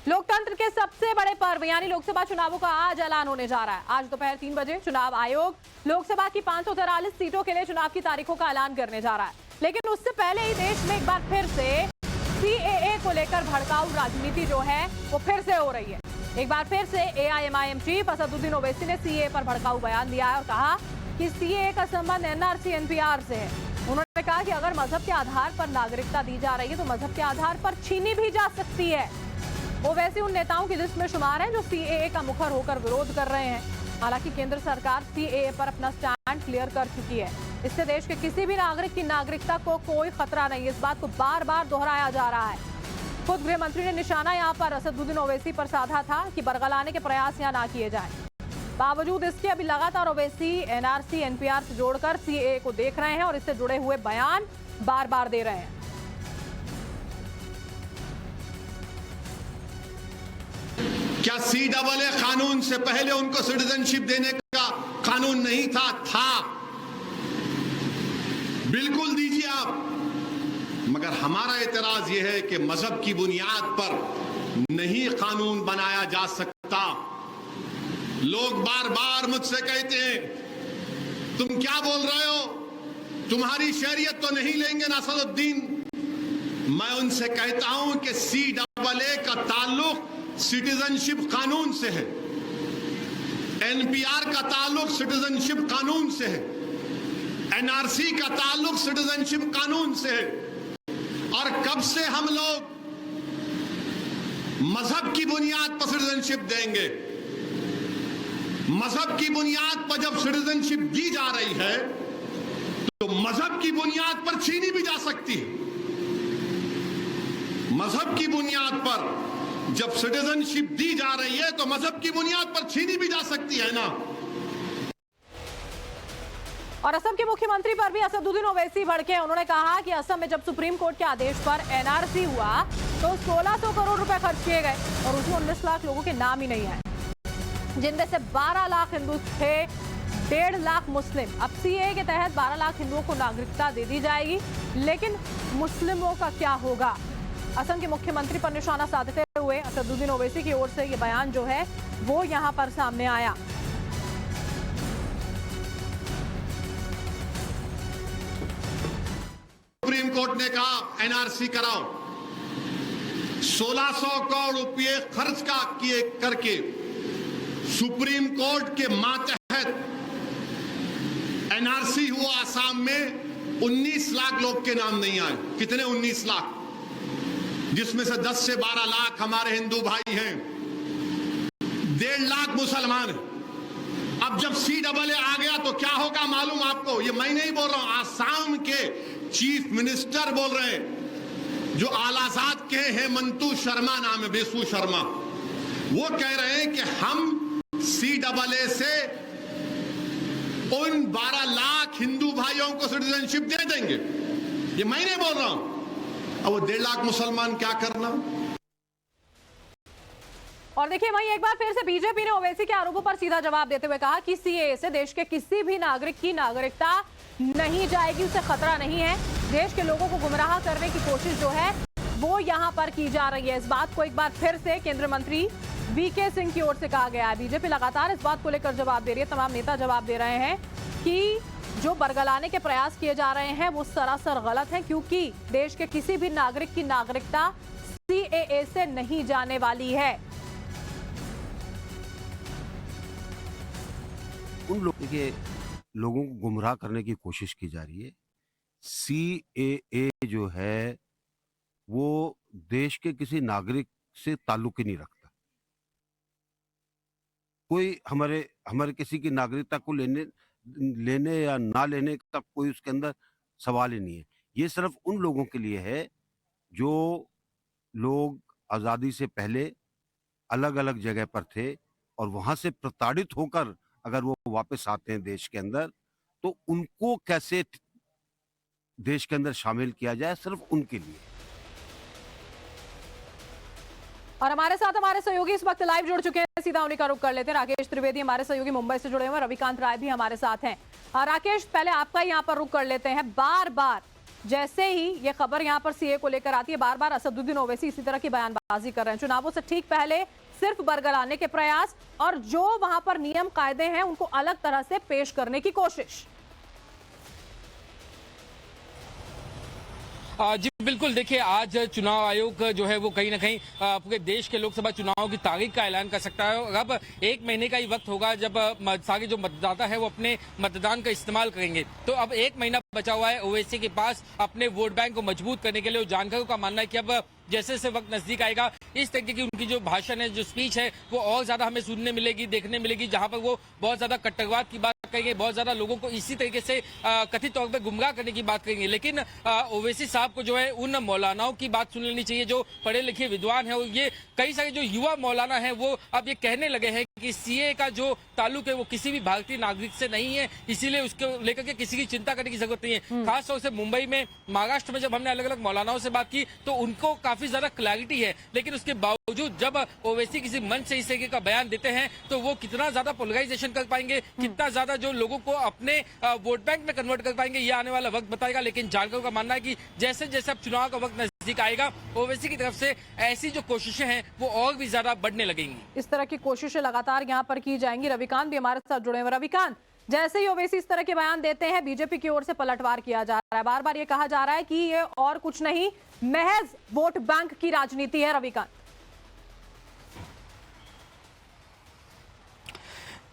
लोकतंत्र के सबसे बड़े पर्व यानी लोकसभा चुनावों का आज ऐलान होने जा रहा है। आज दोपहर 3 बजे चुनाव आयोग लोकसभा की 543 सीटों के लिए चुनाव की तारीखों का ऐलान करने जा रहा है। लेकिन उससे पहले ही देश में एक बार फिर से सीएए को लेकर भड़काऊ राजनीति जो है वो फिर से हो रही है। एक बार फिर से एआईएमआईएम चीफ असदुद्दीन ओवैसी ने सीएए पर भड़काऊ बयान दिया है और कहा कि सीएए का संबंध एनआरसी एनपीआर से है। उन्होंने कहा कि अगर मजहब के आधार पर नागरिकता दी जा रही है तो मजहब के आधार पर छीनी भी जा सकती है। ओवैसी उन नेताओं की लिस्ट में शुमार हैं जो सीएए का मुखर होकर विरोध कर रहे हैं। हालांकि केंद्र सरकार सीएए पर अपना स्टैंड क्लियर कर चुकी है। इससे देश के किसी भी नागरिक की नागरिकता को कोई खतरा नहीं है। इस बात को बार बार दोहराया जा रहा है। खुद गृह मंत्री ने निशाना यहां पर असदुद्दीन ओवैसी पर साधा था कि बरगलाने के प्रयास यहां ना किए जाएं। बावजूद इसके अभी लगातार ओवैसी एनआरसी एनपीआर से जोड़कर सीएए को देख रहे हैं और इससे जुड़े हुए बयान बार बार दे रहे हैं। क्या सीएए कानून से पहले उनको सिटीजनशिप देने का कानून नहीं था? बिल्कुल दीजिए आप। मगर हमारा एतराज यह है कि मजहब की बुनियाद पर नहीं कानून बनाया जा सकता। लोग बार बार मुझसे कहते हैं तुम क्या बोल रहे हो, तुम्हारी शरीयत तो नहीं लेंगे नसरुद्दीन। मैं उनसे कहता हूं कि सीएए का ताल्लुक सिटीजनशिप कानून से है, एनपीआर का ताल्लुक सिटीजनशिप कानून से है, एनआरसी का ताल्लुक सिटीजनशिप कानून से है। और कब से हम लोग मजहब की बुनियाद पर सिटीजनशिप देंगे? मजहब की बुनियाद पर जब सिटीजनशिप दी जा रही है तो मजहब की बुनियाद पर छीनी भी जा सकती है। मजहब की बुनियाद पर जब सिटीजनशिप दी जा रही है तो मजहब की बुनियाद पर छीनी भी जा सकती है ना। और असम के मुख्यमंत्री पर भी असदुद्दीन ओवैसी भड़के। उन्होंने कहा कि असम में जब सुप्रीम कोर्ट के आदेश पर एनआरसी हुआ तो 1600 करोड़ रुपए खर्च किए गए और उसमें 19 लाख लोगों के नाम ही नहीं आए, जिनमें से 12 लाख हिंदू थे, 1.5 लाख मुस्लिम। अब सीएए के तहत 12 लाख हिंदुओं को नागरिकता दे दी जाएगी, लेकिन मुस्लिमों का क्या होगा? असम के मुख्यमंत्री पर निशाना साधते हुए असदुद्दीन ओवैसी की ओर से ये बयान जो है वो यहां पर सामने आया। सुप्रीम कोर्ट ने कहा एनआरसी कराओ। 1600 करोड़ रुपए खर्च किए करके सुप्रीम कोर्ट के मातहत एनआरसी हुआ। आसाम में 19 लाख लोग के नाम नहीं आए। कितने? 19 लाख, जिसमें से 10 से 12 लाख हमारे हिंदू भाई हैं, 1.5 लाख मुसलमान हैं। अब जब सीएए आ गया तो क्या होगा मालूम आपको? ये मैं नहीं बोल रहा हूं, आसाम के चीफ मिनिस्टर बोल रहे हैं, जो आलाजाद के हैं, हेमंतु शर्मा नाम है, बेसु शर्मा। वो कह रहे हैं कि हम सीएए से उन 12 लाख हिंदू भाइयों को सिटीजनशिप दे देंगे। ये मैं नहीं बोल रहा हूं। अब वो 1.5 लाख मुसलमान क्या करना? और देखिए वहीं एक बार फिर से बीजेपी ने ओवैसी के आरोपों पर सीधा जवाब देते हुए कहा कि सीएए से देश के किसी भी नागरिक की नागरिकता नहीं जाएगी, उससे खतरा नहीं है। देश के लोगों को गुमराह करने की कोशिश जो है वो यहां पर की जा रही है। इस बात को एक बार फिर से केंद्रीय मंत्री वीके सिंह की ओर से कहा गया है। बीजेपी लगातार इस बात को लेकर जवाब दे रही है। तमाम नेता जवाब दे रहे हैं कि जो बरगलाने के प्रयास किए जा रहे हैं वो सरासर गलत है, क्योंकि देश के किसी भी नागरिक की नागरिकता सीएए से नहीं जाने वाली है। उन लोगों को गुमराह करने की कोशिश की जा रही है। सीएए जो है वो देश के किसी नागरिक से ताल्लुक ही नहीं रखता। कोई हमारे किसी की नागरिकता को लेने या ना लेने का कोई उसके अंदर सवाल ही नहीं है। ये सिर्फ उन लोगों के लिए है जो लोग आज़ादी से पहले अलग अलग जगह पर थे और वहां से प्रताड़ित होकर अगर वो वापस आते हैं देश के अंदर तो उनको कैसे देश के अंदर शामिल किया जाए, सिर्फ उनके लिए। और हमारे साथ हमारे सहयोगी इस वक्त लाइव जुड़ चुके हैं, सीधा उन्हीं का रुख कर लेते हैं। राकेश त्रिवेदी हमारे सहयोगी मुंबई से जुड़े हुए हैं, रविकांत राय भी हमारे साथ हैं। राकेश, पहले आपका यहाँ पर रुख कर लेते हैं। बार बार जैसे ही ये खबर यहां पर सीए को लेकर आती है, बार बार असदुद्दीन ओवैसी इसी तरह की बयानबाजी कर रहे हैं। चुनावों से ठीक पहले सिर्फ बरगलाने के प्रयास और जो वहां पर नियम कायदे हैं उनको अलग तरह से पेश करने की कोशिश। जी बिल्कुल, देखिए आज चुनाव आयोग जो है वो कहीं ना कहीं पूरे देश के लोकसभा चुनाव की तारीख का ऐलान कर सकता है। और अब 1 महीने का ही वक्त होगा जब सारे जो मतदाता है वो अपने मतदान का इस्तेमाल करेंगे। तो अब 1 महीना बचा हुआ है ओवैसी के पास अपने वोट बैंक को मजबूत करने के लिए। जानकारों का मानना है कि अब जैसे जैसे वक्त नजदीक आएगा, इस तरीके की उनकी जो भाषण है, जो स्पीच है, वो और ज्यादा हमें सुनने मिलेगी, देखने मिलेगी, जहां पर वो बहुत ज्यादा कट्टरवाद की बात करेंगे, बहुत ज्यादा लोगों को इसी तरीके से कथित तौर पर गुमराह करने की बात करेंगे। लेकिन ओवैसी साहब को जो है उन मौलानाओं की बात सुन लेनी चाहिए जो पढ़े लिखे विद्वान है। और ये कई सारे जो युवा मौलाना है वो अब ये कहने लगे हैं कि सीए का जो ताल्लुक है वो किसी भी भारतीय नागरिक से नहीं है, इसीलिए उसको लेकर के किसी की चिंता करने की जरूरत नहीं है। खासतौर से मुंबई में, महाराष्ट्र में जब हमने अलग अलग मौलानाओं से बात की तो उनको काफी ज्यादा क्लैरिटी है। लेकिन उसके बावजूद जब ओवैसी किसी मंच से इस तरीके का बयान देते हैं तो वो कितना ज्यादा पोलराइजेशन कर पाएंगे, कितना ज्यादा जो लोगों को अपने वोट बैंक में कन्वर्ट कर पाएंगे, ये आने वाला वक्त बताएगा। लेकिन जानकारों का मानना है कि जैसे जैसे अब चुनाव का वक्त नजदीक आएगा, ओवैसी की तरफ से ऐसी जो कोशिशें हैं वो और भी ज्यादा बढ़ने लगेंगी। इस तरह की कोशिशें लगातार यहाँ पर की जाएंगी। रविकांत भी हमारे साथ जुड़े हुए। रविकांत, जैसे ही ओवैसी इस तरह के बयान देते हैं, बीजेपी की ओर से पलटवार किया जा रहा है। बार बार ये कहा जा रहा है कि ये और कुछ नहीं, महज वोट बैंक की राजनीति है। रविकांत,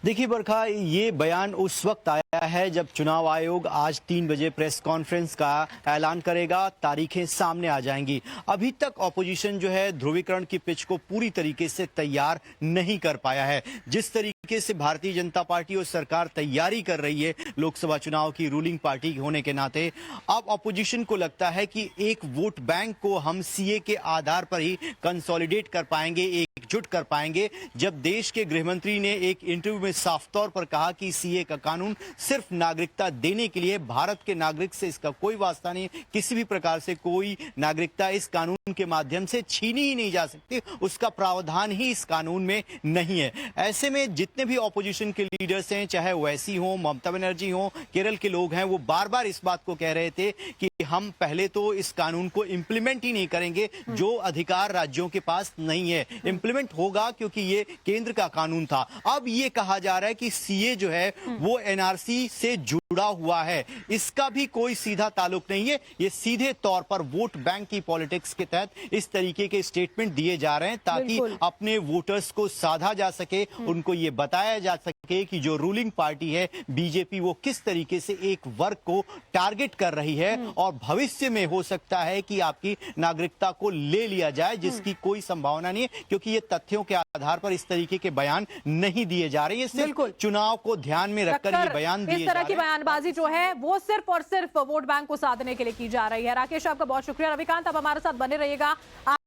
देखिए बरखा, ये बयान उस वक्त आया है जब चुनाव आयोग आज 3 बजे प्रेस कॉन्फ्रेंस का ऐलान करेगा, तारीखें सामने आ जाएंगी। अभी तक ऑपोजिशन जो है ध्रुवीकरण की पिच को पूरी तरीके से तैयार नहीं कर पाया है। जिस तरीके से भारतीय जनता पार्टी और सरकार तैयारी कर रही है लोकसभा चुनाव की रूलिंग पार्टी होने के नाते, अब ऑपोजिशन को लगता है कि एक वोट बैंक को हम सीए के आधार पर ही कंसोलिडेट कर पाएंगे, एकजुट कर पाएंगे। जब देश के गृहमंत्री ने एक इंटरव्यू में साफ तौर पर कहा कि सीए का कानून सिर्फ नागरिकता देने के लिए, भारत के नागरिक से इसका कोई वास्ता नहीं, किसी भी प्रकार से कोई नागरिकता इस कानून के माध्यम से छीनी ही नहीं जा सकती, उसका प्रावधान ही इस कानून में नहीं है। ऐसे में जितने भी ऑपोजिशन के लीडर्स हैं, चाहे ओवैसी हो, ममता बनर्जी हो, केरल के लोग हैं, वो बार बार इस बात को कह रहे थे कि हम पहले तो इस कानून को इंप्लीमेंट ही नहीं करेंगे, जो अधिकार राज्यों के पास नहीं है। इंप्लीमेंट होगा क्योंकि ये केंद्र का कानून था। अब ये कहा जा रहा है कि सीए जो है वो एनआरसी से जुड़ा हुआ है, इसका भी कोई सीधा ताल्लुक नहीं है। ये सीधे तौर पर वोट बैंक की पॉलिटिक्स के तहत इस तरीके के स्टेटमेंट दिए जा रहे हैं ताकि अपने वोटर्स को साधा जा सके, उनको ये बताया जा सके कि जो रूलिंग पार्टी है बीजेपी, वो किस तरीके से एक वर्ग को टारगेट कर रही है और भविष्य में हो सकता है कि आपकी नागरिकता को ले लिया जाए, जिसकी कोई संभावना नहीं है क्योंकि ये तथ्यों के आधार पर इस तरीके के बयान नहीं दिए जा रहे। ये सिर्फ चुनाव को ध्यान में रखकर ये बयान दिए जा रहे हैं। इस तरह की बयानबाजी जो है वो सिर्फ और सिर्फ वोट बैंक को साधने के लिए की जा रही है। राकेश, आपका बहुत शुक्रिया। रविकांत, आप हमारे साथ बने रहिएगा,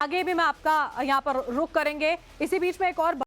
आगे भी मैं आपका यहाँ पर रुख करेंगे। इसी बीच में एक और